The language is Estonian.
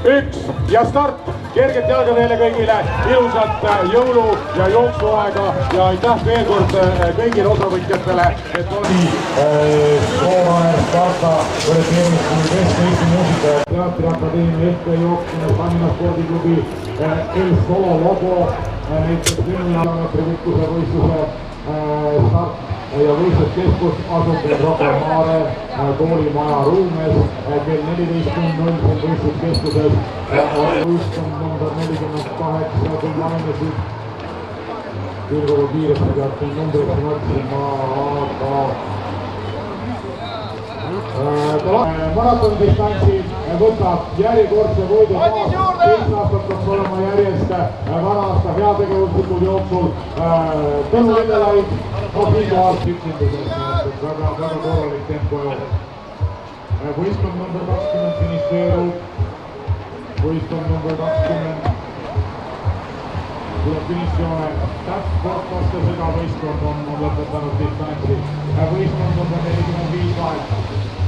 1 ja start. Kerget jalga teile kõigile, ilusat jõulu- ja jooksuaega ja aitäh veel kord kõigile osavõtjatele, et oli Soomaer, Sparta, Võreteerimiskuul, Kesk-Eesti Muusika- ja Teatriakadeemia ettejooksmine, Tallinna spordiklubi El Solo logo, näiteks 10 kilomeetri pikkuse võistluse start ja võistluskeskus asub Rocca al Mare koolimaja ruumes kell 14.00 võistluskeskuses võistkond number 48, kui mainisid küll kogu kiiresti peab numbriks mõtlema, aga maratondistantsi võtab järjekordse võidu maas, 7 aastat peaks olema järjest vana aasta heategevuslikul jooksul Tõnu Lillelaid siinkohal üksinduses, väga korralik tempo jooksul. Võistkond number 20 finišeerub, võistkond number 20 tuleb finišijoone täpsportlastega, võistkond on lõpetanud distantsi, võistkond number 45 vahel.